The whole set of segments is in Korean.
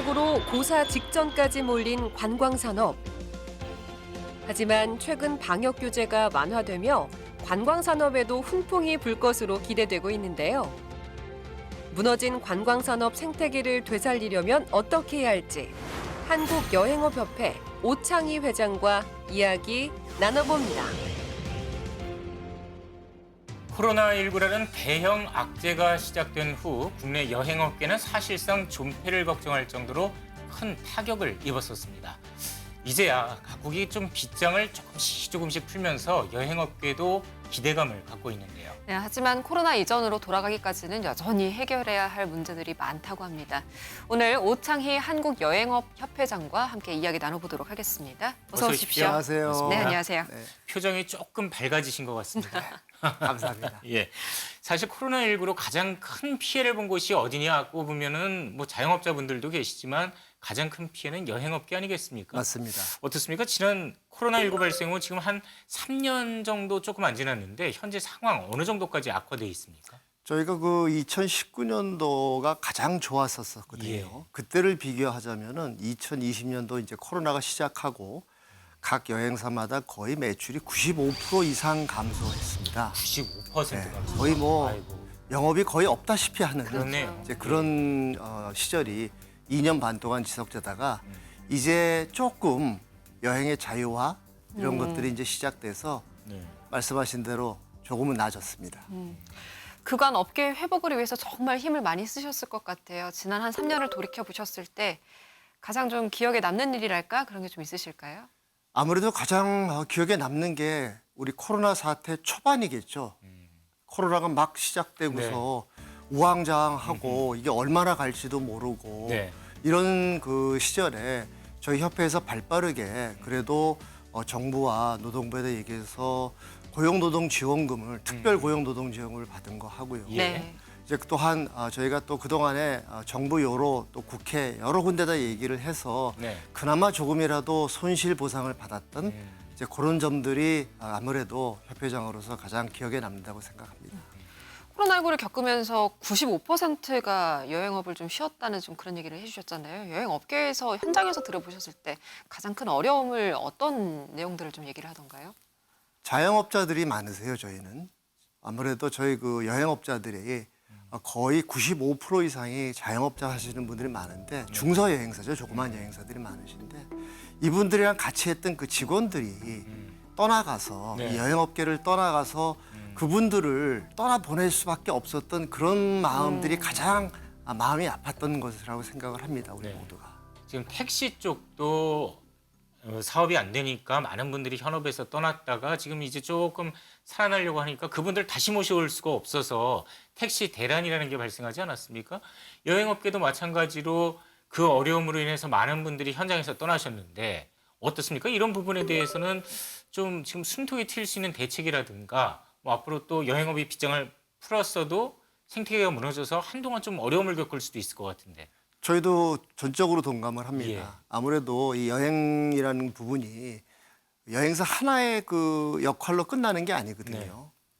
코로나19로 고사 직전까지 몰린 관광산업. 하지만 최근 방역 규제가 완화되며 관광산업에도 훈풍이 불 것으로 기대되고 있는데요. 무너진 관광산업 생태계를 되살리려면 어떻게 해야 할지 한국여행업협회 오창희 회장과 이야기 나눠봅니다. 코로나19라는 대형 악재가 시작된 후 국내 여행업계는 사실상 존폐를 걱정할 정도로 큰 타격을 입었었습니다. 이제야 각국이 좀 빗장을 조금씩 풀면서 여행업계도 기대감을 갖고 있는데요. 네, 하지만 코로나 이전으로 돌아가기까지는 여전히 해결해야 할 문제들이 많다고 합니다. 오늘 오창희 한국여행업협회장과 함께 이야기 나눠보도록 하겠습니다. 어서 오십시오. 안녕하세요. 네, 안녕하세요. 네, 표정이 조금 밝아지신 것 같습니다. 감사합니다. 예, 사실 코로나19로 가장 큰 피해를 본 곳이 어디냐 꼽으면은 뭐 자영업자분들도 계시지만 가장 큰 피해는 여행업계 아니겠습니까? 맞습니다. 어떻습니까? 지난 코로나19 발생 후 지금 한 3년 정도 조금 안 지났는데 현재 상황 어느 정도까지 악화돼 있습니까? 저희가 그 2019년도가 가장 좋았었거든요. 예. 그때를 비교하자면은 2020년도 이제 코로나가 시작하고 각 여행사마다 거의 매출이 95% 이상 감소했습니다. 95%가 네, 거의 뭐 아이고, 영업이 거의 없다시피 하는 그렇네요. 이제 그런 시절이 2년 반 동안 지속되다가 이제 조금 여행의 자유화 이런 것들이 이제 시작돼서 네. 말씀하신 대로 조금은 나아졌습니다. 그간 업계 회복을 위해서 정말 힘을 많이 쓰셨을 것 같아요. 지난 한 3년을 돌이켜 보셨을 때 가장 좀 기억에 남는 일이랄까? 그런 게 좀 있으실까요? 아무래도 가장 기억에 남는 게 우리 코로나 사태 초반이겠죠. 코로나가 막 시작되고서 우왕좌왕하고 이게 얼마나 갈지도 모르고 네. 이런 그 시절에 저희 협회에서 발빠르게 그래도 정부와 노동부에다 얘기해서 고용노동지원금을 특별 고용노동지원금을 받은 거 하고요. 예. 네. 이제 또한 저희가 또 그동안에 정부요로 또 국회 여러 군데다 얘기를 해서 네. 그나마 조금이라도 손실 보상을 받았던 이제 그런 점들이 아무래도 협회장으로서 가장 기억에 남는다고 생각합니다. 코로나19를 겪으면서 95%가 여행업을 좀 쉬었다는 좀 그런 얘기를 해주셨잖아요. 여행업계에서 현장에서 들어보셨을 때 가장 큰 어려움을 어떤 내용들을 좀 얘기를 하던가요? 자영업자들이 많으세요, 저희는. 아무래도 저희 그 여행업자들이 거의 95% 이상이 자영업자 하시는 분들이 많은데 중소여행사죠, 조그만 여행사들이 많으신데 이분들이랑 같이 했던 그 직원들이 떠나가서 네. 이 여행업계를 떠나가서 그분들을 떠나보낼 수밖에 없었던 그런 마음들이 가장 마음이 아팠던 것이라고 생각을 합니다, 우리 네. 모두가. 지금 택시 쪽도 사업이 안 되니까 많은 분들이 현업에서 떠났다가 지금 이제 조금 살아나려고 하니까 그분들 다시 모셔올 수가 없어서 택시 대란이라는 게 발생하지 않았습니까? 여행업계도 마찬가지로 그 어려움으로 인해서 많은 분들이 현장에서 떠나셨는데 어떻습니까? 이런 부분에 대해서는 좀 지금 숨통이 트일 수 있는 대책이라든가 뭐 앞으로 또 여행업이 빗장을 풀었어도 생태계가 무너져서 한동안 좀 어려움을 겪을 수도 있을 것 같은데. 저희도 전적으로 동감을 합니다. 예. 아무래도 이 여행이라는 부분이 여행사 하나의 그 역할로 끝나는 게 아니거든요. 네.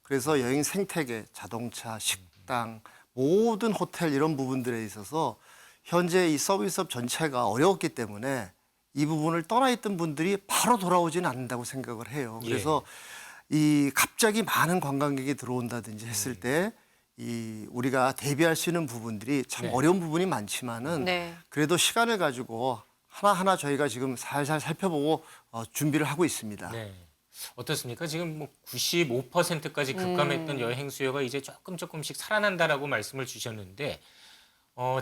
그래서 여행 생태계, 자동차, 식당, 모든 호텔 이런 부분들에 있어서 현재 이 서비스업 전체가 어려웠기 때문에 이 부분을 떠나 있던 분들이 바로 돌아오지는 않는다고 생각을 해요. 그래서 이 갑자기 많은 관광객이 들어온다든지 했을 때 이 우리가 대비할 수 있는 부분들이 참 네. 어려운 부분이 많지만은 네. 그래도 시간을 가지고 하나하나 저희가 지금 살살 살펴보고 준비를 하고 있습니다. 네. 어떻습니까? 지금 뭐 95%까지 급감했던 여행 수요가 이제 조금씩 살아난다라고 말씀을 주셨는데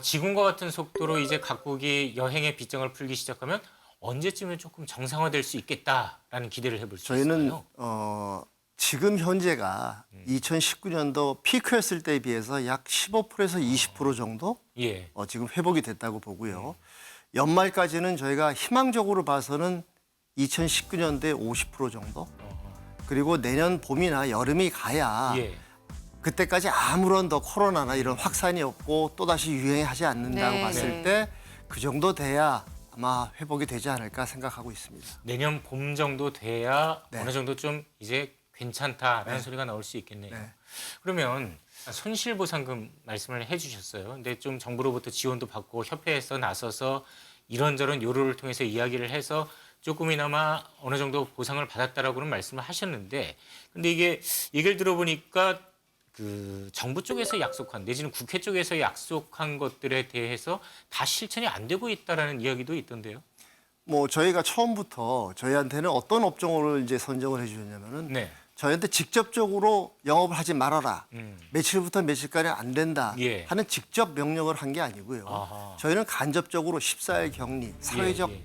지금과 같은 속도로 이제 각국이 여행의 빗장을 풀기 시작하면 언제쯤에 조금 정상화될 수 있겠다라는 기대를 해볼 수 저희는 있을까요? 지금 현재가 2019년도 피크였을 때에 비해서 약 15%에서 20% 정도 예. 지금 회복이 됐다고 보고요. 연말까지는 저희가 희망적으로 봐서는 2019년도에 50% 정도. 그리고 내년 봄이나 여름이 가야 예. 그때까지 아무런 더 코로나나 이런 확산이 없고 또다시 유행하지 않는다고 네. 봤을 때 그 정도 돼야 아마 회복이 되지 않을까 생각하고 있습니다. 내년 봄 정도 돼야 네. 어느 정도 좀 이제 괜찮다라는 소리가 나올 수 있겠네요. 네. 그러면 손실보상금 말씀을 해주셨어요. 근데 좀 정부로부터 지원도 받고 협회에서 나서서 이런저런 요로를 통해서 이야기를 해서 조금이나마 어느 정도 보상을 받았다라고는 말씀을 하셨는데, 근데 이게 얘기를 들어보니까 그 정부 쪽에서 약속한 내지는 국회 쪽에서 약속한 것들에 대해서 다 실천이 안 되고 있다라는 이야기도 있던데요. 뭐 저희가 처음부터 저희한테는 어떤 업종을 이제 선정을 해주셨냐면은 네. 저희한테 직접적으로 영업을 하지 말아라. 음. 며칠부터 며칠까지 안 된다 예. 하는 직접 명령을 한 게 아니고요. 아하. 저희는 간접적으로 14일 격리, 사회적 예.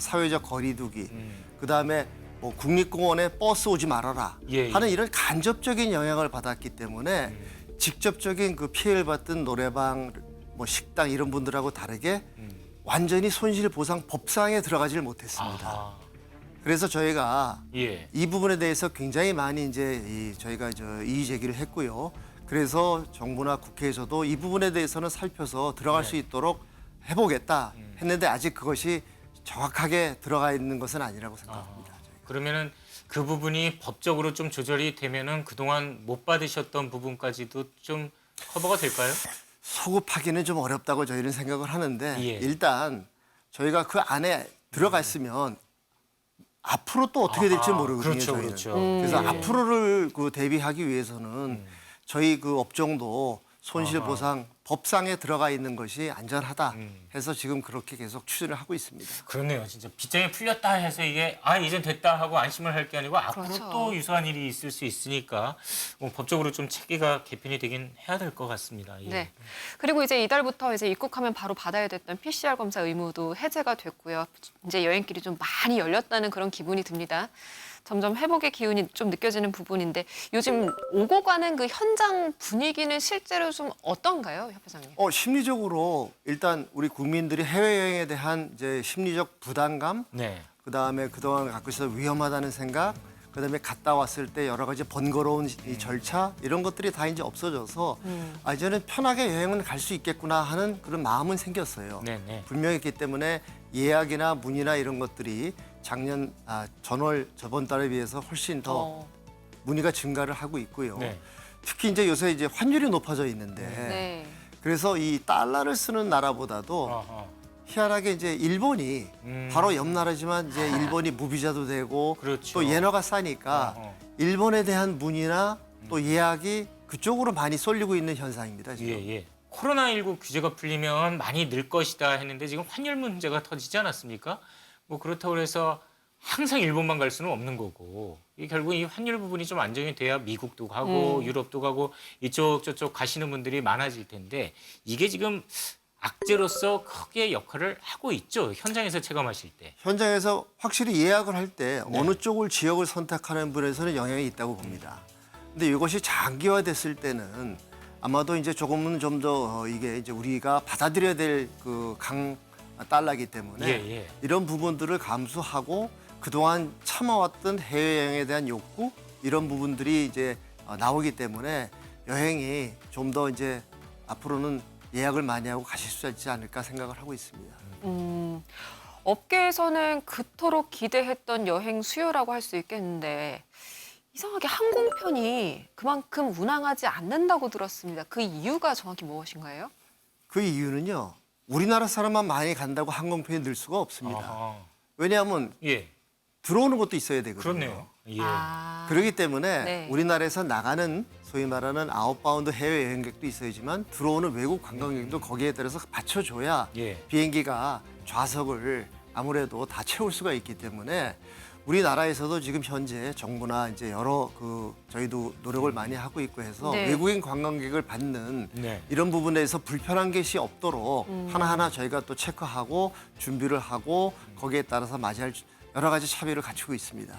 사회적 거리두기, 음. 그다음에 뭐 국립공원에 버스 오지 말아라 예, 하는 예. 이런 간접적인 영향을 받았기 때문에 직접적인 그 피해를 받던 노래방, 뭐 식당 이런 분들하고 다르게 완전히 손실보상 법상에 들어가지를 못했습니다. 아하. 그래서 저희가 예. 이 부분에 대해서 굉장히 많이 이제 저희가 이의 제기를 했고요. 그래서 정부나 국회에서도 이 부분에 대해서는 살펴서 들어갈 수 있도록 해보겠다 했는데 아직 그것이 정확하게 들어가 있는 것은 아니라고 생각합니다. 저희가. 그러면은 그 부분이 법적으로 좀 조절이 되면은 그동안 못 받으셨던 부분까지도 좀 커버가 될까요? 소급하기는 좀 어렵다고 저희는 생각을 하는데 예. 일단 저희가 그 안에 들어갔으면 앞으로 또 어떻게 될지 아하, 모르거든요. 그렇죠, 저희는. 그렇죠. 그래서 예. 앞으로를 그 대비하기 위해서는 저희 그 업종도 손실보상 법상에 들어가 있는 것이 안전하다 해서 지금 그렇게 계속 추진을 하고 있습니다. 그렇네요. 진짜 빗장이 풀렸다 해서 이게 이젠 됐다 하고 안심을 할 게 아니고 앞으로 그렇죠. 또 유사한 일이 있을 수 있으니까 뭐 법적으로 좀 체계가 개편이 되긴 해야 될 것 같습니다. 예. 네. 그리고 이제 이달부터 이제 입국하면 바로 받아야 됐던 PCR 검사 의무도 해제가 됐고요. 이제 여행길이 좀 많이 열렸다는 그런 기분이 듭니다. 점점 회복의 기운이 좀 느껴지는 부분인데 요즘 오고 가는 그 현장 분위기는 실제로 좀 어떤가요, 협회장님? 심리적으로 일단 우리 국민들이 해외여행에 대한 이제 심리적 부담감, 네. 그다음에 그동안 갖고 있어서 위험하다는 생각, 그다음에 갔다 왔을 때 여러 가지 번거로운 이 절차 이런 것들이 다 이제 없어져서 이제는 편하게 여행은 갈 수 있겠구나 하는 그런 마음은 생겼어요. 네, 네. 분명했기 때문에 예약이나 문의나 이런 것들이 저번 달에 비해서 훨씬 더 문의가 증가를 하고 있고요. 네. 특히 이제 요새 이제 환율이 높아져 있는데 네. 그래서 이 달러를 쓰는 나라보다도 아하. 희한하게 이제 일본이 바로 옆 나라지만 이제 아. 일본이 무비자도 되고 그렇죠. 또 엔화가 싸니까 일본에 대한 문의나 또 예약이 그쪽으로 많이 쏠리고 있는 현상입니다. 지금. 예, 예. 코로나19 규제가 풀리면 많이 늘 것이다 했는데 지금 환율 문제가 터지지 않았습니까? 뭐 그렇다고 해서 항상 일본만 갈 수는 없는 거고 결국 이 환율 부분이 좀 안정이 돼야 미국도 가고 유럽도 가고 이쪽 저쪽 가시는 분들이 많아질 텐데 이게 지금 악재로서 크게 역할을 하고 있죠. 현장에서 체감하실 때. 현장에서 확실히 예약을 할 때 네. 어느 쪽을 지역을 선택하는 분에서는 영향이 있다고 봅니다. 근데 이것이 장기화됐을 때는 아마도 이제 조금은 좀 더 이게 이제 우리가 받아들여야 될 그 달러이기 때문에 예, 예. 이런 부분들을 감수하고 그동안 참아왔던 해외여행에 대한 욕구 이런 부분들이 이제 나오기 때문에 여행이 좀 더 이제 앞으로는 예약을 많이 하고 가실 수 있지 않을까 생각을 하고 있습니다. 업계에서는 그토록 기대했던 여행 수요라고 할 수 있겠는데 이상하게 항공편이 그만큼 운항하지 않는다고 들었습니다. 그 이유가 정확히 무엇인가요? 그 이유는요. 우리나라 사람만 많이 간다고 항공편이 늘 수가 없습니다. 아하. 왜냐하면 예. 들어오는 것도 있어야 되거든요. 그렇네요. 예. 그렇기 때문에 네. 우리나라에서 나가는 소위 말하는 아웃바운드 해외 여행객도 있어야지만 들어오는 외국 관광객도 거기에 따라서 받쳐줘야 예. 비행기가 좌석을 아무래도 다 채울 수가 있기 때문에 우리나라에서도 지금 현재 정부나 이제 여러 저희도 노력을 많이 하고 있고 해서 네. 외국인 관광객을 받는 네. 이런 부분에서 불편한 것이 없도록 하나하나 저희가 또 체크하고 준비를 하고 거기에 따라서 맞이할 여러 가지 차별을 갖추고 있습니다.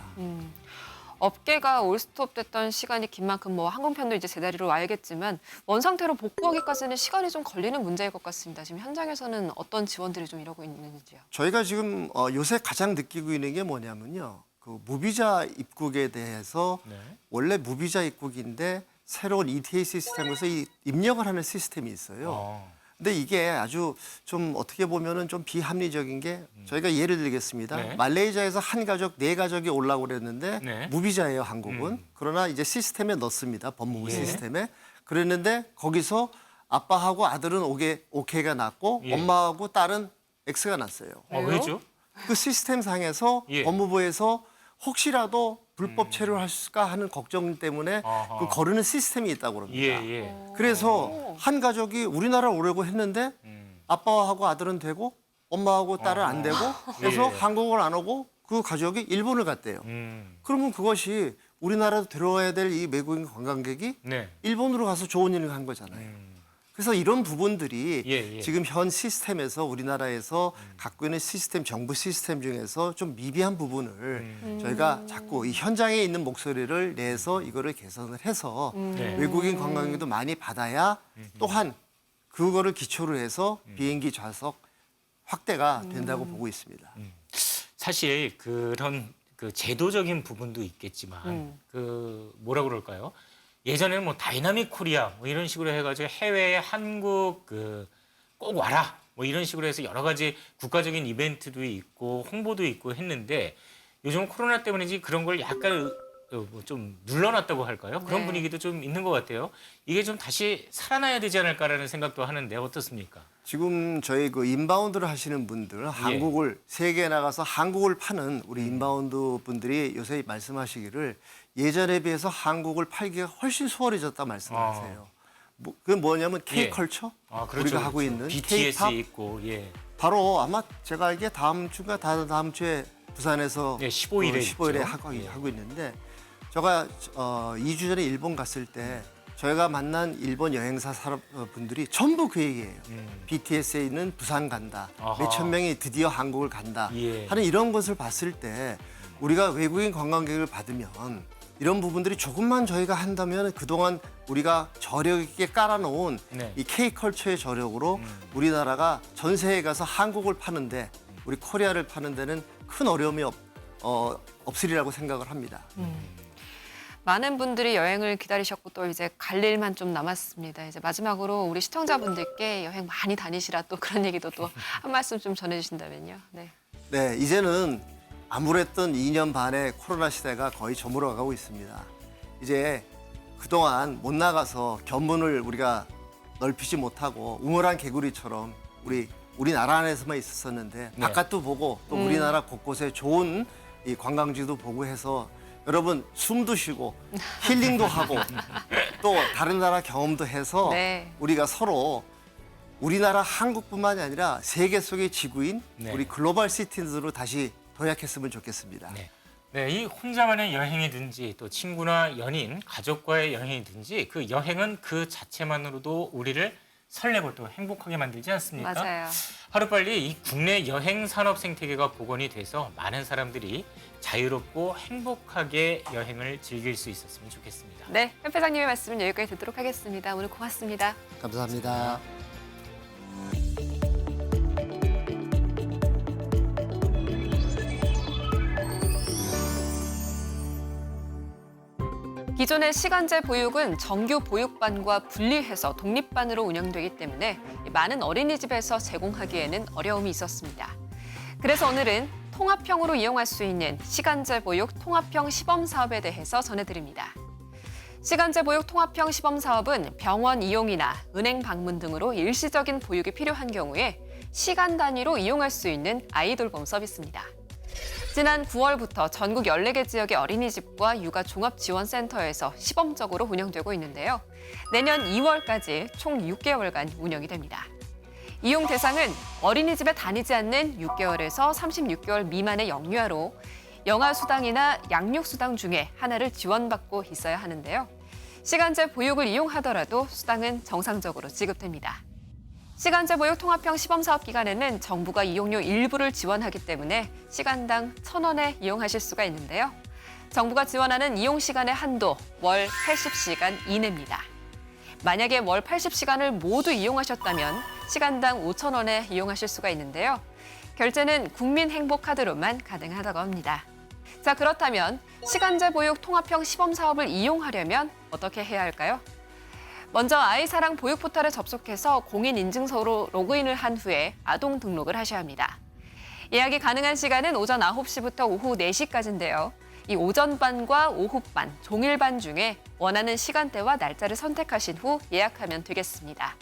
업계가 올스톱 됐던 시간이 긴 만큼 뭐 항공편도 이제 제자리로 와야겠지만 원 상태로 복구하기까지는 시간이 좀 걸리는 문제일 것 같습니다. 지금 현장에서는 어떤 지원들이 좀 이루고 있는지요? 저희가 지금 요새 가장 느끼고 있는 게 뭐냐면요. 그 무비자 입국에 대해서 네. 원래 무비자 입국인데 새로운 ETA 시스템에서 입력을 하는 시스템이 있어요. 근데 이게 아주 좀 어떻게 보면은 좀 비합리적인 게 저희가 예를 들겠습니다. 네. 말레이시아에서 한 가족, 네 가족이 오려고 그랬는데 네. 무비자예요, 한국은. 그러나 이제 시스템에 넣습니다. 법무부 예. 시스템에. 그랬는데 거기서 아빠하고 아들은 오케이가 났고 예. 엄마하고 딸은 X가 났어요. 왜요? 왜죠? 그 시스템 상에서 예. 법무부에서 혹시라도 불법 체류를 할까 하는 걱정 때문에 아하. 그 거르는 시스템이 있다고 합니다. 예. 그래서 한 가족이 우리나라 오려고 했는데 아빠하고 아들은 되고 엄마하고 딸은 안 되고 그래서 예. 한국을 안 오고 그 가족이 일본을 갔대요. 그러면 그것이 우리나라도 들어와야 될 이 외국인 관광객이 네. 일본으로 가서 좋은 일을 한 거잖아요. 그래서 이런 부분들이 예. 지금 현 시스템에서 우리나라에서 갖고 있는 시스템, 정부 시스템 중에서 좀 미비한 부분을 저희가 자꾸 이 현장에 있는 목소리를 내서 이거를 개선을 해서 네. 외국인 관광객도 많이 받아야 또한 그거를 기초로 해서 비행기 좌석 확대가 된다고 보고 있습니다. 사실 그런 그 제도적인 부분도 있겠지만 그 뭐라 그럴까요? 예전에는 뭐 다이나믹 코리아 뭐 이런 식으로 해가지고 해외에 한국 그 꼭 와라 뭐 이런 식으로 해서 여러 가지 국가적인 이벤트도 있고 홍보도 있고 했는데 요즘 코로나 때문인지 그런 걸 약간 뭐좀 눌러놨다고 할까요? 그런 네. 분위기도 좀 있는 것 같아요. 이게 좀 다시 살아나야 되지 않을까라는 생각도 하는데 어떻습니까? 지금 저희 그 인바운드를 하시는 분들, 한국을 세계에 나가서 한국을 파는 우리 인바운드 분들이 요새 말씀하시기를 예전에 비해서 한국을 팔기가 훨씬 수월해졌다 말씀하세요. 그건 뭐냐면 K컬처 그렇죠, 우리가 하고 그렇죠. 있는 BTS K-팝 있고 예. 바로 아마 제가 알기에 다음 주가 다음 주에 부산에서 네, 15일에 15일에 있죠. 하고 있는데 제가 2주 전에 일본 갔을 때 저희가 만난 일본 여행사 분들이 전부 그 얘기예요. BTS에 있는 부산 간다. 아하. 몇천 명이 드디어 한국을 간다. 예. 하는 이런 것을 봤을 때 우리가 외국인 관광객을 받으면 이런 부분들이 조금만 저희가 한다면 그동안 우리가 저력 있게 깔아놓은 네. 이 K컬처의 저력으로 우리나라가 전 세계에 가서 한국을 파는데 우리 코리아를 파는 데는 큰 어려움이 없으리라고 생각을 합니다. 많은 분들이 여행을 기다리셨고 또 이제 갈 일만 좀 남았습니다. 이제 마지막으로 우리 시청자분들께 여행 많이 다니시라 또 그런 얘기도 또 한 말씀 좀 전해주신다면요. 네. 네, 이제는 암울했던 2년 반의 코로나 시대가 거의 저물어가고 있습니다. 이제 그동안 못 나가서 견문을 우리가 넓히지 못하고 우물한 개구리처럼 우리나라 안에서만 있었었는데 네. 바깥도 보고 또 우리나라 곳곳에 좋은 이 관광지도 보고 해서 여러분 숨도 쉬고 힐링도 하고 또 다른 나라 경험도 해서 네. 우리가 서로 우리나라 한국뿐만이 아니라 세계 속의 지구인 네. 우리 글로벌 시티즌으로 다시 도약했으면 좋겠습니다. 네. 네, 이 혼자만의 여행이든지 또 친구나 연인, 가족과의 여행이든지 그 여행은 그 자체만으로도 우리를 설레고 또 행복하게 만들지 않습니까? 맞아요. 하루빨리 이 국내 여행 산업 생태계가 복원이 돼서 많은 사람들이 자유롭고 행복하게 여행을 즐길 수 있었으면 좋겠습니다. 네, 현 회장님의 말씀은 여기까지 듣도록 하겠습니다. 오늘 고맙습니다. 감사합니다. 기존의 시간제 보육은 정규 보육반과 분리해서 독립반으로 운영되기 때문에 많은 어린이집에서 제공하기에는 어려움이 있었습니다. 그래서 오늘은 통합형으로 이용할 수 있는 시간제 보육 통합형 시범 사업에 대해서 전해드립니다. 시간제 보육 통합형 시범 사업은 병원 이용이나 은행 방문 등으로 일시적인 보육이 필요한 경우에 시간 단위로 이용할 수 있는 아이돌봄 서비스입니다. 지난 9월부터 전국 14개 지역의 어린이집과 육아종합지원센터에서 시범적으로 운영되고 있는데요. 내년 2월까지 총 6개월간 운영이 됩니다. 이용 대상은 어린이집에 다니지 않는 6개월에서 36개월 미만의 영유아로 영아수당이나 양육수당 중에 하나를 지원받고 있어야 하는데요. 시간제 보육을 이용하더라도 수당은 정상적으로 지급됩니다. 시간제 보육 통합형 시범사업 기간에는 정부가 이용료 일부를 지원하기 때문에 시간당 1,000원에 이용하실 수가 있는데요. 정부가 지원하는 이용 시간의 한도 월 80시간 이내입니다. 만약에 월 80시간을 모두 이용하셨다면 시간당 5,000원에 이용하실 수가 있는데요. 결제는 국민행복카드로만 가능하다고 합니다. 자, 그렇다면 시간제 보육 통합형 시범사업을 이용하려면 어떻게 해야 할까요? 먼저 아이사랑 보육 포털에 접속해서 공인인증서로 로그인을 한 후에 아동 등록을 하셔야 합니다. 예약이 가능한 시간은 오전 9시부터 오후 4시까지인데요. 이 오전반과 오후반, 종일반 중에 원하는 시간대와 날짜를 선택하신 후 예약하면 되겠습니다.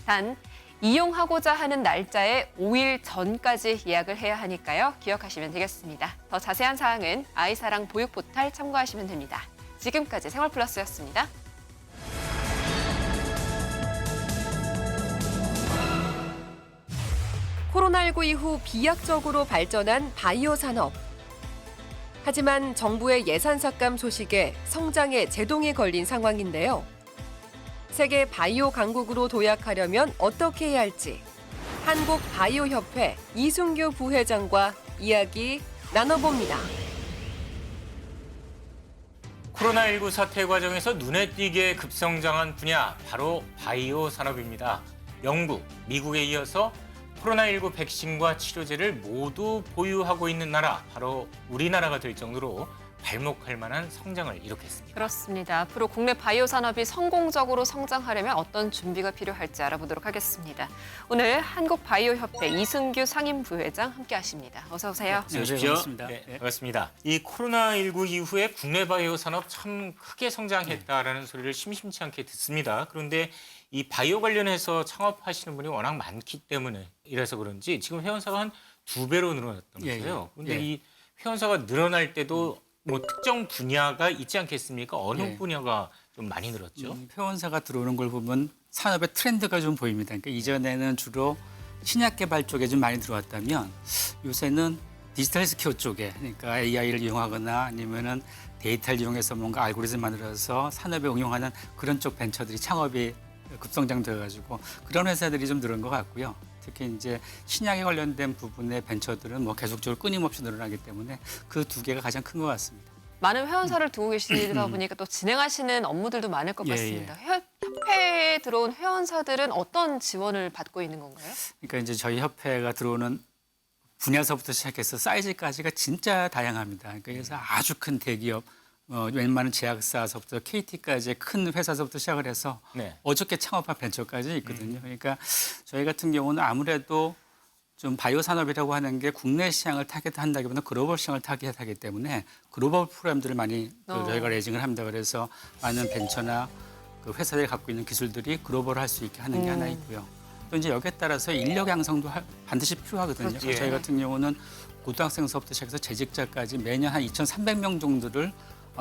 단, 이용하고자 하는 날짜에 5일 전까지 예약을 해야 하니까요. 기억하시면 되겠습니다. 더 자세한 사항은 아이사랑 보육 포털 참고하시면 됩니다. 지금까지 생활플러스였습니다. 코로나19 이후 비약적으로 발전한 바이오 산업. 하지만 정부의 예산 삭감 소식에 성장에 제동이 걸린 상황인데요. 세계 바이오 강국으로 도약하려면 어떻게 해야 할지 한국바이오협회 이순규 부회장과 이야기 나눠봅니다. 코로나19 사태 과정에서 눈에 띄게 급성장한 분야 바로 바이오 산업입니다. 영국, 미국에 이어서 코로나19 백신과 치료제를 모두 보유하고 있는 나라 바로 우리나라가 될 정도로 발목할 만한 성장을 이룩했습니다. 그렇습니다. 앞으로 국내 바이오 산업이 성공적으로 성장하려면 어떤 준비가 필요할지 알아보도록 하겠습니다. 오늘 한국바이오협회 이승규 상임부회장 함께하십니다. 어서 오세요. 어서 오십시오. 반갑습니다. 네, 반갑습니다. 이 코로나19 이후에 국내 바이오 산업 참 크게 성장했다라는 소리를 심심치 않게 듣습니다. 그런데 이 바이오 관련해서 창업하시는 분이 워낙 많기 때문에 이래서 그런지 지금 회원사가 한 2배로 늘어났다면서요. 그런데 예. 이 회원사가 늘어날 때도 뭐 특정 분야가 있지 않겠습니까? 어느 예. 분야가 좀 많이 늘었죠? 회원사가 들어오는 걸 보면 산업의 트렌드가 좀 보입니다. 그러니까 이전에는 주로 신약 개발 쪽에 좀 많이 들어왔다면 요새는 디지털 헬스케어 쪽에 그러니까 AI를 이용하거나 아니면은 데이터를 이용해서 뭔가 알고리즘 만들어서 산업에 응용하는 그런 쪽 벤처들이 창업이 급성장돼가지고 그런 회사들이 좀 늘은 것 같고요. 특히 이제 신약에 관련된 부분의 벤처들은 뭐 계속적으로 끊임없이 늘어나기 때문에 그 두 개가 가장 큰 것 같습니다. 많은 회원사를 두고 계시다 보니까 또 진행하시는 업무들도 많을 것 예, 같습니다. 협회에 들어온 회원사들은 어떤 지원을 받고 있는 건가요? 그러니까 이제 저희 협회가 들어오는 분야서부터 시작해서 사이즈까지가 진짜 다양합니다. 그러니까 그래서 아주 큰 대기업, 웬만한 제약사서부터 KT까지의 큰 회사서부터 시작을 해서 네. 어저께 창업한 벤처까지 있거든요. 그러니까 저희 같은 경우는 아무래도 좀 바이오 산업이라고 하는 게 국내 시장을 타겟한다기보다 글로벌 시장을 타겟하기 때문에 글로벌 프로그램들을 많이 저희가 레이징을 합니다. 그래서 많은 벤처나 그 회사들이 갖고 있는 기술들이 글로벌할 수 있게 하는 게 하나 있고요. 또 이제 여기에 따라서 인력 양성도 반드시 필요하거든요. 그렇죠. 저희 같은 경우는 고등학생서부터 시작해서 재직자까지 매년 한 2,300명 정도를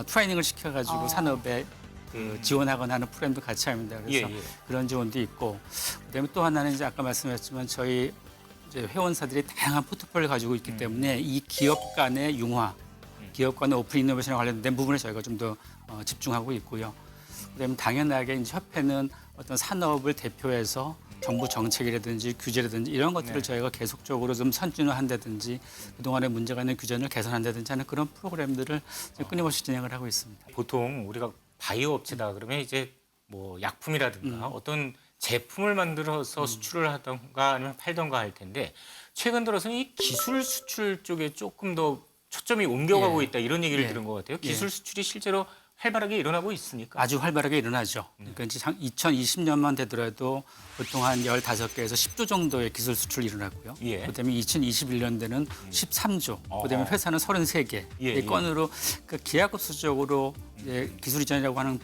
트레이닝을 시켜가지고 산업에 그 지원하거나 하는 프로그램도 같이 합니다. 그래서 그런 지원도 있고 그다음에 또 하나는 이제 아까 말씀하셨지만 저희 이제 회원사들이 다양한 포트폴리오를 가지고 있기 때문에 이 기업 간의 융화, 기업 간의 오픈 이노베이션에 관련된 부분에 저희가 좀 더 집중하고 있고요. 그다음에 당연하게 이제 협회는 어떤 산업을 대표해서 정부 정책이라든지 규제라든지 이런 것들을 저희가 계속적으로 좀 선진화한다든지 그동안에 문제가 있는 규제를 개선한다든지 하는 그런 프로그램들을 끊임없이 진행을 하고 있습니다. 보통 우리가 바이오 업체다 그러면 이제 뭐 약품이라든가 어떤 제품을 만들어서 수출을 하던가 아니면 팔던가 할 텐데 최근 들어서는 이 기술 수출 쪽에 조금 더 초점이 옮겨가고 있다 이런 얘기를 들은 것 같아요. 기술 수출이 실제로 활발하게 일어나고 있습니까? 아주 활발하게 일어나죠. 그러니까 이제 2020년만 되더라도 보통 한 15개에서 10조 정도의 기술 수출이 일어났고요. 예. 그다음에 2021년대는 13조. 그다음에 회사는 33개. 예, 이 건으로 그 기하급수적으로 기술 이전이라고 하는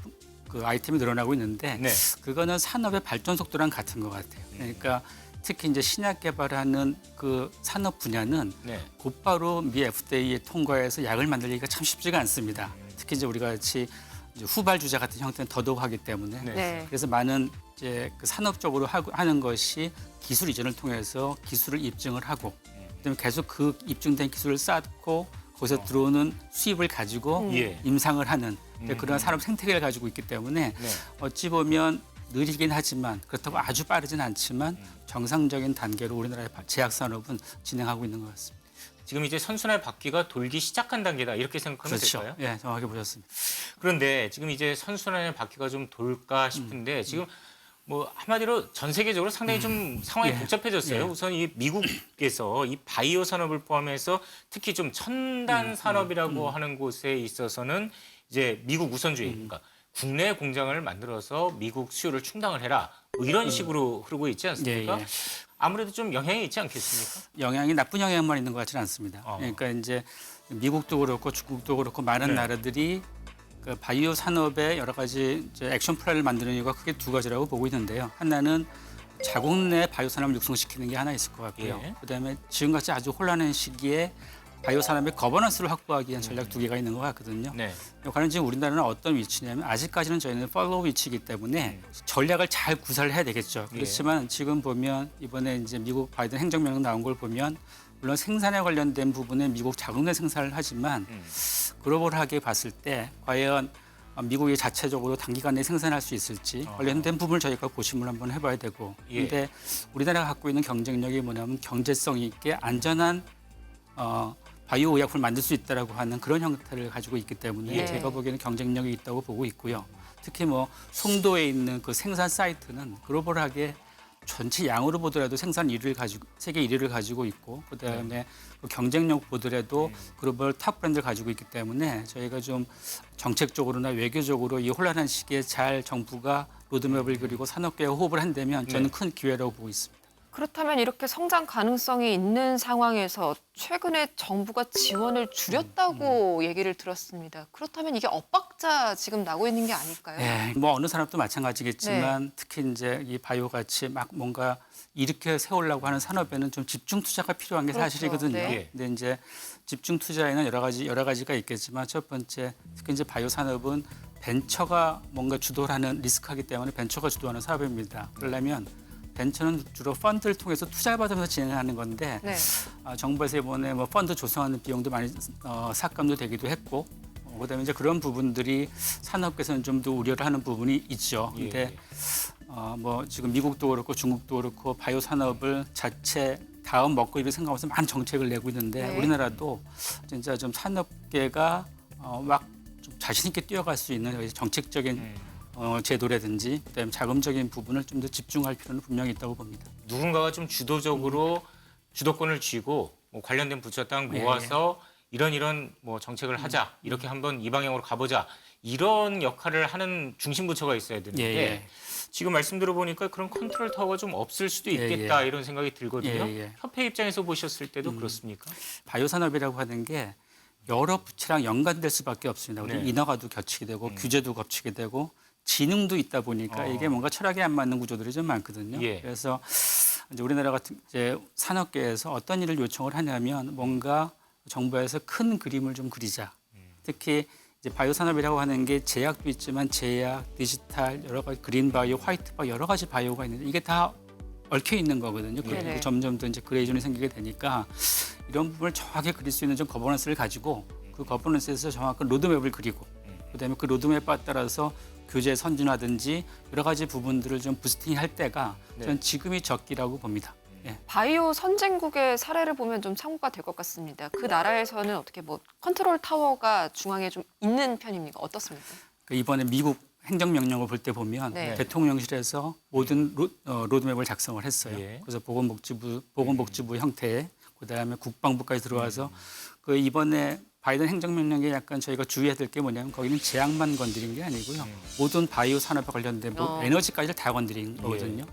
그 아이템이 늘어나고 있는데 네. 그거는 산업의 발전 속도랑 같은 것 같아요. 그러니까 특히 이제 신약 개발하는 그 산업 분야는 네. 곧바로 미 FDA에 통과해서 약을 만들기가 참 쉽지가 않습니다. 특히 이제 우리가 같이 이제 후발 주자 같은 형태는 더더욱 하기 때문에 네. 그래서 많은 이제 그 산업적으로 하는 것이 기술 이전을 통해서 기술을 입증을 하고 그다음에 계속 그 입증된 기술을 쌓고 거기서 들어오는 수입을 가지고 예. 임상을 하는 그런 산업 생태계를 가지고 있기 때문에 어찌 보면 느리긴 하지만 그렇다고 아주 빠르진 않지만 정상적인 단계로 우리나라의 제약 산업은 진행하고 있는 것 같습니다. 지금 이제 선순환 바퀴가 돌기 시작한 단계다 이렇게 생각하면 그렇죠. 될까요? 예, 정확하게 보셨습니다. 그런데 지금 이제 선순환의 바퀴가 좀 돌까 싶은데 지금 뭐 한마디로 전 세계적으로 상당히 좀 상황이 예. 복잡해졌어요. 예. 우선 이 미국에서 이 바이오 산업을 포함해서 특히 좀 첨단 산업이라고 하는 곳에 있어서는 이제 미국 우선주의, 그러니까 국내 공장을 만들어서 미국 수요를 충당을 해라. 뭐 이런 식으로 흐르고 있지 않습니까? 예, 예. 아무래도 좀 영향이 있지 않겠습니까? 영향이 나쁜 영향만 있는 것 같지는 않습니다. 어. 그러니까 이제 미국도 그렇고 중국도 그렇고 많은 네. 나라들이 그 바이오 산업에 여러 가지 이제 액션 플랜을 만드는 이유가 크게 두 가지라고 보고 있는데요. 하나는 자국 내 바이오 산업을 육성시키는 게 하나 있을 것 같고요. 예. 그다음에 지금같이 아주 혼란한 시기에 바이오 산업의 거버넌스를 확보하기 위한 전략 두 개가 있는 것 같거든요. 네. 과연 지금 우리나라는 어떤 위치냐면 아직까지는 저희는 팔로우 위치이기 때문에 전략을 잘 구사를 해야 되겠죠. 그렇지만 지금 보면 이번에 이제 미국 바이든 행정명령 나온 걸 보면 물론 생산에 관련된 부분에 미국 자국 내 생산을 하지만 글로벌하게 봤을 때 과연 미국이 자체적으로 단기간에 생산할 수 있을지 관련된 부분을 저희가 고심을 한번 해봐야 되고 그런데 우리나라가 갖고 있는 경쟁력이 뭐냐면 경제성 있게 안전한 바이오 의약품을 만들 수 있다라고 하는 그런 형태를 가지고 있기 때문에 예. 제가 보기에는 경쟁력이 있다고 보고 있고요. 특히 뭐 송도에 있는 그 생산 사이트는 글로벌하게 전체 양으로 보더라도 생산 1위를 가지고 세계 1위를 가지고 있고 그다음에 그 경쟁력 보더라도 글로벌 탑 브랜드를 가지고 있기 때문에 저희가 좀 정책적으로나 외교적으로 이 혼란한 시기에 잘 정부가 로드맵을 그리고 산업계와 호흡을 한다면 저는 큰 기회라고 보고 있습니다. 그렇다면 이렇게 성장 가능성이 있는 상황에서 최근에 정부가 지원을 줄였다고 얘기를 들었습니다. 그렇다면 이게 엇박자 지금 나고 있는 게 아닐까요? 네, 뭐 어느 산업도 마찬가지겠지만 특히 이제 이 바이오 같이 막 뭔가 일으켜 세우려고 하는 산업에는 좀 집중 투자가 필요한 게 그렇죠. 사실이거든요. 네. 근데 이제 집중 투자에는 여러 가지가 있겠지만 첫 번째 특히 이제 바이오 산업은 벤처가 뭔가 주도하는 리스크하기 때문에 벤처가 주도하는 사업입니다. 그러려면 벤처는 주로 펀드를 통해서 투자를 받으면서 진행하는 건데 네. 정부에서 이번에 뭐 펀드 조성하는 비용도 많이 삭감도 되기도 했고 그다음에 이제 그런 부분들이 산업계에서는 좀 더 우려를 하는 부분이 있죠. 근데 뭐 지금 미국도 그렇고 중국도 그렇고 바이오 산업을 자체 다음 먹거리를 생각하면서 많은 정책을 내고 있는데 네. 우리나라도 진짜 좀 산업계가 막 좀 자신 있게 뛰어갈 수 있는 정책적인 제도라든지 그다음에 자금적인 부분을 좀 더 집중할 필요는 분명히 있다고 봅니다. 누군가가 좀 주도적으로 주도권을 쥐고 뭐 관련된 부처 딱 모아서 이런 뭐 정책을 하자 이렇게 한번 이 방향으로 가보자 이런 역할을 하는 중심 부처가 있어야 되는데 예. 지금 말씀 들어보니까 그런 컨트롤 타워가 좀 없을 수도 있겠다 이런 생각이 들거든요. 협회 입장에서 보셨을 때도 그렇습니까? 바이오 산업이라고 하는 게 여러 부처랑 연관될 수밖에 없습니다. 우리 네. 인허가도 겹치게 되고 규제도 겹치게 되고 지능도 있다 보니까 이게 뭔가 철학에 안 맞는 구조들이 좀 많거든요. 예. 그래서 이제 우리나라 같은 이제 산업계에서 어떤 일을 요청을 하냐면 뭔가 정부에서 큰 그림을 좀 그리자. 특히 이제 바이오 산업이라고 하는 게 제약도 있지만 제약, 디지털, 여러 가지 그린 바이오, 화이트 바이오 여러 가지 바이오가 있는데 이게 다 얽혀 있는 거거든요. 그리고 네네. 점점 더 이제 그레이존이 생기게 되니까 이런 부분을 정확하게 그릴 수 있는 좀 거버넌스를 가지고 그 거버넌스에서 정확한 로드맵을 그리고 그다음에 그 로드맵에 따라서 교제 선진화든지 여러 가지 부분들을 좀 부스팅할 때가 저는 지금이 적기라고 봅니다. 예. 바이오 선진국의 사례를 보면 좀 참고가 될 것 같습니다. 그 나라에서는 어떻게 뭐 컨트롤 타워가 중앙에 좀 있는 편입니까? 어떻습니까? 그 이번에 미국 행정명령을 볼 때 보면 네. 대통령실에서 모든 로드맵을 작성을 했어요. 예. 그래서 보건복지부 형태의 그다음에 국방부까지 들어와서 그 이번에 바이든 행정명령에 약간 저희가 주의해야 될 게 뭐냐면 거기는 제약만 건드린 게 아니고요. 모든 바이오 산업에 관련된 에너지까지를 다 건드린 거거든요.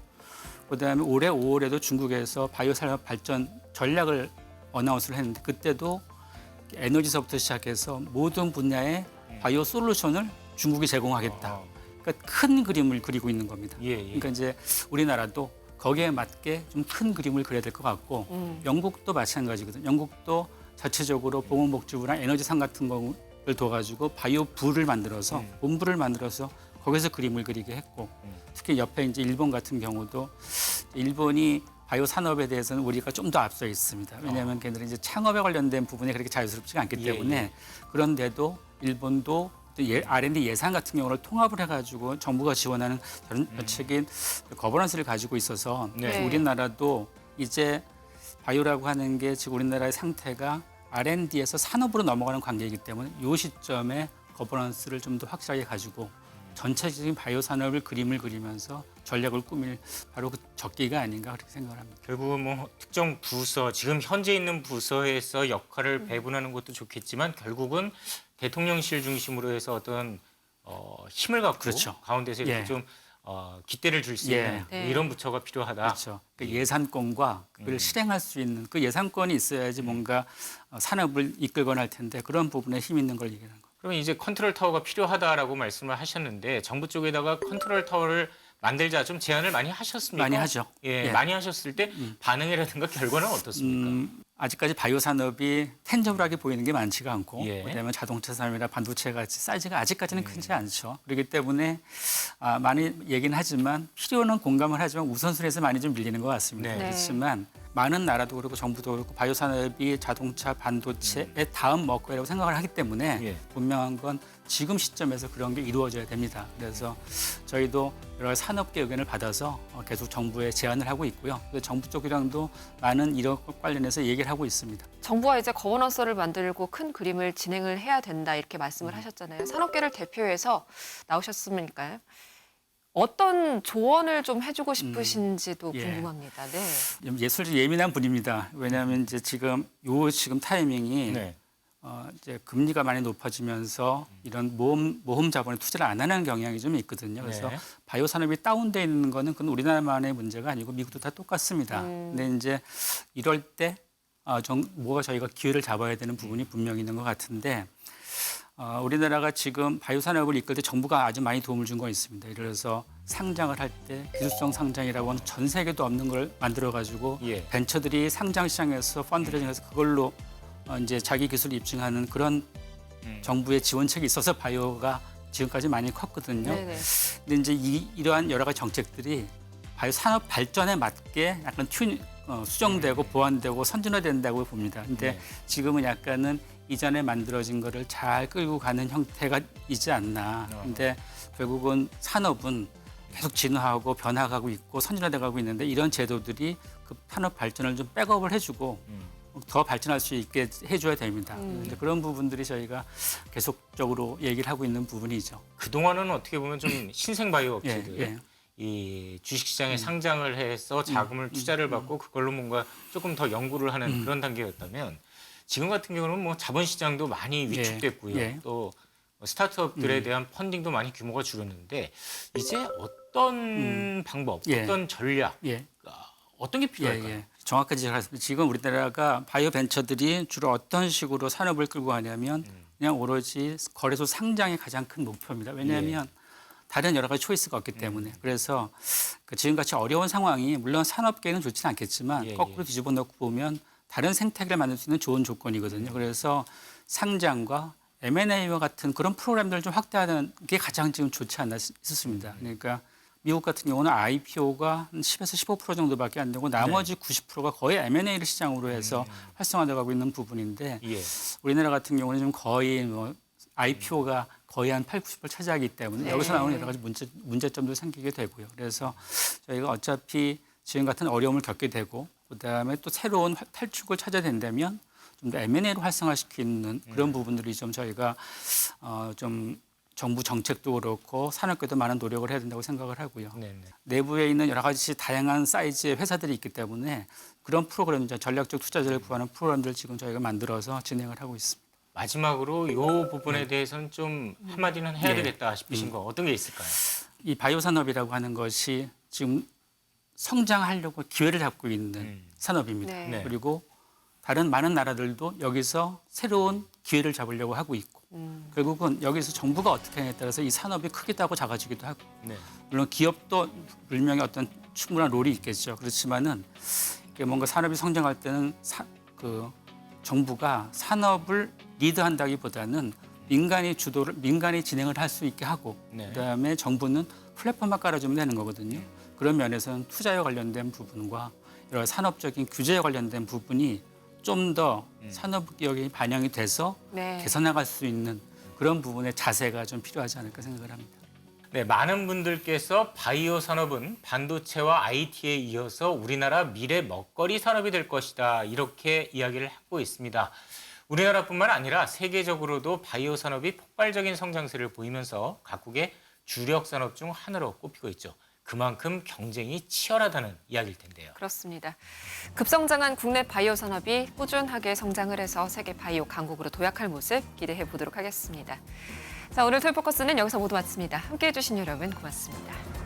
그다음에 올해 5월에도 중국에서 바이오 산업 발전 전략을 어나운스를 했는데 그때도 에너지서부터 시작해서 모든 분야의 바이오 솔루션을 중국이 제공하겠다. 그러니까 큰 그림을 그리고 있는 겁니다. 그러니까 이제 우리나라도 거기에 맞게 좀 큰 그림을 그려야 될 것 같고 영국도 마찬가지거든요. 영국도 자체적으로 보건복지부랑 에너지상 같은 거를 둬가지고 바이오부를 만들어서 본부를 만들어서 거기서 그림을 그리게 했고 특히 옆에 이제 일본 같은 경우도 일본이 바이오 산업에 대해서는 우리가 좀 더 앞서 있습니다. 왜냐하면 걔들은 이제 창업에 관련된 부분이 그렇게 자유스럽지가 않기 때문에 그런데도 일본도 R&D 예산 같은 경우를 통합을 해가지고 정부가 지원하는 전체적인 거버넌스를 가지고 있어서 네. 우리나라도 이제 바이오라고 하는 게 지금 우리나라의 상태가 R&D에서 산업으로 넘어가는 관계이기 때문에 이 시점에 거버넌스를 좀 더 확실하게 가지고 전체적인 바이오 산업을 그림을 그리면서 전략을 꾸밀 바로 그 적기가 아닌가 그렇게 생각을 합니다. 결국은 뭐 특정 부서, 지금 현재 있는 부서에서 역할을 배분하는 것도 좋겠지만 결국은 대통령실 중심으로 해서 어떤 힘을 갖고 그렇죠. 가운데서 이렇게 예. 좀 깃대를 줄 수 예. 있는 네. 이런 부처가 필요하다. 그렇죠. 그 예산권과 그걸 실행할 수 있는 그 예산권이 있어야지 뭔가 산업을 이끌거나 할 텐데 그런 부분에 힘 있는 걸 얘기하는 거예요. 그러면 이제 컨트롤 타워가 필요하다라고 말씀을 하셨는데 정부 쪽에다가 컨트롤 타워를 만들자 좀 제안을 많이 하셨습니까? 많이 하죠. 예, 예. 많이 하셨을 때 반응이라든가 결과는 어떻습니까? 아직까지 바이오 산업이 텐저블하게 보이는 게 많지가 않고 예. 그다음에 자동차 산업이나 반도체 같이 사이즈가 아직까지는 크지 않죠. 그렇기 때문에 많이 얘기는 하지만 필요는 공감을 하지만 우선순위에서 많이 좀 밀리는 것 같습니다. 네. 그렇지만 많은 나라도 그렇고 정부도 그렇고 바이오 산업이 자동차 반도체의 다음 먹거리라고 생각을 하기 때문에 예. 분명한 건 지금 시점에서 그런 게 이루어져야 됩니다. 그래서 저희도 여러 가지 산업계 의견을 받아서 계속 정부에 제안을 하고 있고요. 그래서 정부 쪽이랑도 많은 이런 것 관련해서 얘기를 하고 있습니다. 정부와 이제 거버넌스를 만들고 큰 그림을 진행을 해야 된다 이렇게 말씀을 하셨잖아요. 산업계를 대표해서 나오셨으니까요. 어떤 조언을 좀 해주고 싶으신지도 예. 궁금합니다. 네. 예술적 예민한 분입니다. 왜냐하면 이제 지금 타이밍이 네. 이제 금리가 많이 높아지면서 이런 모험 자본에 투자를 안 하는 경향이 좀 있거든요. 그래서 네. 바이오 산업이 다운돼 있는 거는 그건 우리나라만의 문제가 아니고 미국도 다 똑같습니다. 근데 이제 이럴 때 뭐가 저희가 기회를 잡아야 되는 부분이 분명히 있는 것 같은데 우리나라가 지금 바이오 산업을 이끌 때 정부가 아주 많이 도움을 준 건 있습니다. 예를 들어서 상장을 할 때 기술성 상장이라고 하는 전 세계도 없는 걸 만들어 가지고 예. 벤처들이 상장 시장에서 펀드레이징해서 그걸로 이제 자기 기술을 입증하는 그런 정부의 지원책이 있어서 바이오가 지금까지 많이 컸거든요. 네네. 근데 이제 이러한 여러 가지 정책들이 바이오 산업 발전에 맞게 약간 수정되고 보완되고 선진화된다고 봅니다. 근데 네. 지금은 약간은 이전에 만들어진 거를 잘 끌고 가는 형태가 있지 않나. 근데 결국은 산업은 계속 진화하고 변화하고 있고 선진화돼가고 있는데 이런 제도들이 그 산업 발전을 좀 백업을 해주고 더 발전할 수 있게 해줘야 됩니다. 이제 그런 부분들이 저희가 계속적으로 얘기를 하고 있는 부분이죠. 그동안은 어떻게 보면 좀 신생 바이오 예, 업체들 예. 이 주식시장에 상장을 해서 자금을 투자를 받고 그걸로 뭔가 조금 더 연구를 하는 그런 단계였다면 지금 같은 경우는 뭐 자본시장도 많이 위축됐고요. 예. 또 스타트업들에 대한 펀딩도 많이 규모가 줄었는데 이제 어떤 방법, 예. 어떤 전략, 예. 어떤 게 필요할까요? 예. 정확하게 잘 알았습니다. 지금 우리나라가 바이오 벤처들이 주로 어떤 식으로 산업을 끌고 가냐면 그냥 오로지 거래소 상장이 가장 큰 목표입니다. 왜냐하면 다른 여러 가지 초이스가 없기 때문에. 그래서 지금같이 어려운 상황이 물론 산업계는 좋지는 않겠지만 예, 거꾸로 뒤집어 놓고 보면 다른 생태계를 만들 수 있는 좋은 조건이거든요. 그래서 상장과 M&A와 같은 그런 프로그램들을 좀 확대하는 게 가장 지금 좋지 않나 싶습니다. 그러니까 미국 같은 경우는 IPO가 한 10에서 15% 정도밖에 안 되고 나머지 90%가 거의 M&A를 시장으로 해서 활성화돼 가고 있는 부분인데 예. 우리나라 같은 경우는 좀 거의 IPO가 거의 한 80, 90%를 차지하기 때문에 네. 여기서 나오는 여러 가지 문제점도 생기게 되고요. 그래서 저희가 어차피 지금 같은 어려움을 겪게 되고 그다음에 또 새로운 탈출구를 찾아야 된다면 좀 더 M&A로 활성화시키는 그런 부분들이 좀 저희가 좀 정부 정책도 그렇고 산업계도 많은 노력을 해야 된다고 생각을 하고요. 네네. 내부에 있는 여러 가지 다양한 사이즈의 회사들이 있기 때문에 그런 프로그램, 전략적 투자자를 구하는 프로그램들을 지금 저희가 만들어서 진행을 하고 있습니다. 마지막으로 이 부분에 대해서는 좀 한마디는 해야 네. 되겠다 싶으신 거 어떤 게 있을까요? 이 바이오 산업이라고 하는 것이 지금 성장하려고 기회를 잡고 있는 산업입니다. 네. 네. 그리고 다른 많은 나라들도 여기서 새로운 기회를 잡으려고 하고 있고 결국은 여기서 정부가 어떻게 하냐에 따라서 이 산업이 크기도 하고 작아지기도 하고 네. 물론 기업도 분명히 어떤 충분한 롤이 있겠죠. 그렇지만은 이게 뭔가 산업이 성장할 때는 정부가 산업을 리드한다기보다는 민간이 진행을 할 수 있게 하고 네. 그다음에 정부는 플랫폼만 깔아주면 되는 거거든요. 그런 면에서는 투자에 관련된 부분과 여러 산업적인 규제에 관련된 부분이 좀 더 산업개혁이 반영이 돼서 네. 개선나갈 수 있는 그런 부분의 자세가 좀 필요하지 않을까 생각을 합니다. 네, 많은 분들께서 바이오 산업은 반도체와 IT에 이어서 우리나라 미래 먹거리 산업이 될 것이다. 이렇게 이야기를 하고 있습니다. 우리나라뿐만 아니라 세계적으로도 바이오 산업이 폭발적인 성장세를 보이면서 각국의 주력 산업 중 하나로 꼽히고 있죠. 그만큼 경쟁이 치열하다는 이야기일 텐데요. 그렇습니다. 급성장한 국내 바이오 산업이 꾸준하게 성장을 해서 세계 바이오 강국으로 도약할 모습 기대해 보도록 하겠습니다. 자, 오늘 토요포커스는 여기서 모두 마칩니다. 함께해 주신 여러분 고맙습니다.